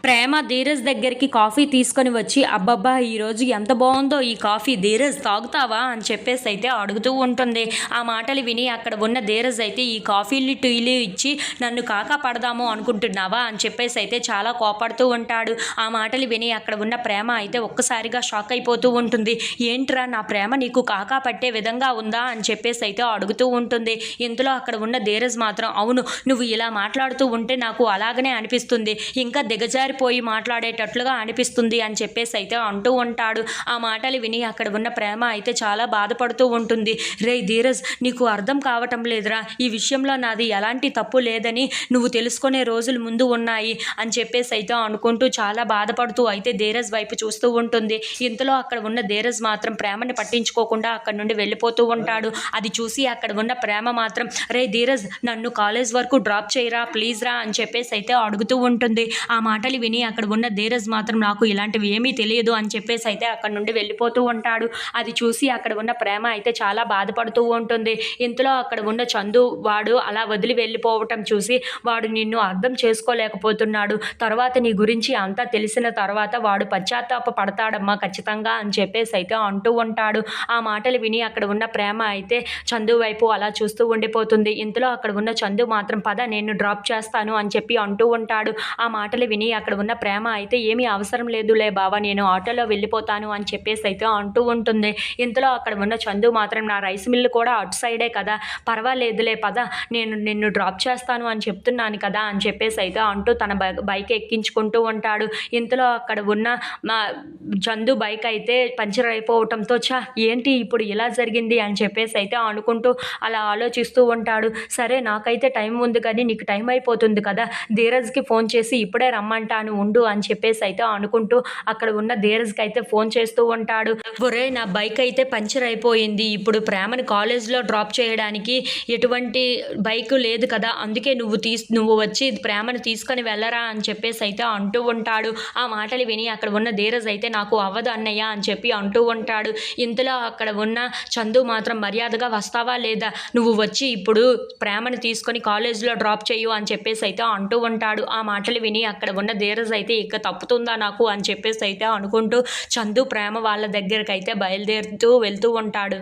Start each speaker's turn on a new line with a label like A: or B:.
A: ప్రేమ ధీరజ్ దగ్గరికి కాఫీ తీసుకొని వచ్చి, అబ్బబ్బా ఈరోజు ఎంత బాగుందో ఈ కాఫీ, ధీరజ్ తాగుతావా అని చెప్పేసి అయితే అడుగుతూ ఉంటుంది. ఆ మాటలు విని అక్కడ ఉన్న ధీరజ్ అయితే, ఈ కాఫీలు టీలు ఇచ్చి నన్ను కాకా పడదాము అనుకుంటున్నావా అని చెప్పేసి అయితే చాలా కోపడుతూ ఉంటాడు. ఆ మాటలు విని అక్కడ ఉన్న ప్రేమ అయితే ఒక్కసారిగా షాక్ అయిపోతూ ఉంటుంది. ఏంట్రా నా ప్రేమ నీకు కాకా పట్టే విధంగా ఉందా అని చెప్పేసి అయితే అడుగుతూ ఉంటుంది. ఇంతలో అక్కడ ఉన్న ధీరజ్ మాత్రం, అవును నువ్వు ఇలా మాట్లాడుతూ ఉంటే నాకు అలాగనే అనిపిస్తుంది, ఇంకా దిగజారిపోయి మాట్లాడేటట్లుగా అనిపిస్తుంది అని చెప్పేసి అయితే అంటూ ఉంటాడు. ఆ మాటలు విని అక్కడ ఉన్న ప్రేమ అయితే చాలా బాధపడుతూ ఉంటుంది. రే ధీరజ్, నీకు అర్థం కావటం లేదురా, ఈ విషయంలో నాది ఎలాంటి తప్పు లేదని నువ్వు తెలుసుకునే రోజులు ముందు ఉన్నాయి అని చెప్పేసి అయితే అనుకుంటూ చాలా బాధపడుతూ అయితే ధీరజ్ వైపు చూస్తూ ఉంటుంది. ఇంతలో అక్కడ ఉన్న ధీరజ్ మాత్రం ప్రేమని పట్టించుకోకుండా అక్కడ నుండి వెళ్ళిపోతూ ఉంటాడు. అది చూసి అక్కడ ఉన్న ప్రేమ మాత్రం, రే ధీరజ్ నన్ను కాలేజ్ వరకు డ్రాప్ చేయరా ప్లీజ్ రా అని చెప్పేసి అయితే అడుగుతూ ఉంటుంది. ఆ మాటలు విని అక్కడ ఉన్న ధీరజ్ మాత్రం, నాకు ఇలాంటివి ఏమీ తెలియదు అని చెప్పేసి అయితే అక్కడ నుండి వెళ్ళిపోతూ ఉంటాడు. అది చూసి అక్కడ ఉన్న ప్రేమ అయితే చాలా బాధపడుతూ ఉంటుంది. ఇంతలో అక్కడ ఉన్న చందు వాడు అలా వదిలి వెళ్ళిపోవటం చూసి, వాడు నిన్ను అర్థం చేసుకోలేకపోతున్నాడు, తర్వాత నీ గురించి అంతా తెలిసిన తర్వాత వాడు పశ్చాత్తాప పడతాడమ్మా ఖచ్చితంగా అని చెప్పేసి అయితే అంటూ ఉంటాడు. ఆ మాటలు విని అక్కడ ఉన్న ప్రేమ అయితే చందు వైపు అలా చూస్తూ ఉండిపోతుంది. ఇంతలో అక్కడ ఉన్న చందు మాత్రం, పద నేను డ్రాప్ చేస్తాను అని చెప్పి అంటూ ఉంటాడు. ఆ మాటలు విని అక్కడ ఉన్న ప్రేమ అయితే, ఏమీ అవసరం లేదులే బావా, నేను ఆటోలో వెళ్ళిపోతాను అని చెప్పేసి అయితే అంటూ ఉంటుంది. ఇంతలో అక్కడ ఉన్న చందు మాత్రం, నా రైస్ మిల్లు కూడా అటు సైడే కదా, పర్వాలేదులే పద నేను నిన్ను డ్రాప్ చేస్తాను అని చెప్తున్నాను కదా అని చెప్పేసి అయితే అంటూ తన బైక్ ఎక్కించుకుంటూ ఉంటాడు. ఇంతలో అక్కడ ఉన్న చందు బైక్ అయితే పంచర్ అయిపోవటంతో, ఏంటి ఇప్పుడు ఇలా జరిగింది అని చెప్పేసి అయితే అనుకుంటూ అలా ఆలోచిస్తూ ఉంటాడు. సరే నాకైతే టైం ఉంది కానీ నీకు టైం అయిపోతుంది కదా, ధీరజ్కి ఫోన్ చేసి ఇప్పుడే రమ్మంటాను ఉండు అని చెప్పేసి అయితే అనుకుంటూ అక్కడ ఉన్న ధీరజ్కి అయితే ఫోన్ చేస్తూ ఉంటాడు. ఒరే నా బైక్ అయితే పంచర్ అయిపోయింది, ఇప్పుడు ప్రేమని కాలేజ్లో డ్రాప్ చేయడానికి ఎటువంటి బైక్ లేదు కదా, అందుకే నువ్వు వచ్చి ప్రేమను తీసుకొని వెళ్ళరా అని చెప్పేసి అయితే అంటూ ఉంటాడు. ఆ మాటలు విని అక్కడ ఉన్న ధీరజ్ అయితే, నాకు అవ్వదు అన్నయ్య అని చెప్పి అంటూ ఉంటాడు. ఇంతలో అక్కడ ఉన్న చందు మాత్రం, మర్యాదగా వస్తావా లేదా, నువ్వు వచ్చి ఇప్పుడు ప్రేమను తీసుకొని కాలేజ్లో డ్రాప్ చేయు అని చెప్పేసి అయితే అంటూ ఉంటాడు. ఆ మాటలు విని అక్కడ ఉన్న ధీరజ్ అయితే, ఇక తప్పుతుందా నాకు అని చెప్పేసి అయితే అనుకుంటూ చందు ప్రేమ వాళ్ళ దగ్గరికి అయితే బయలుదేరుతూ వెళ్తూ ఉంటాడు.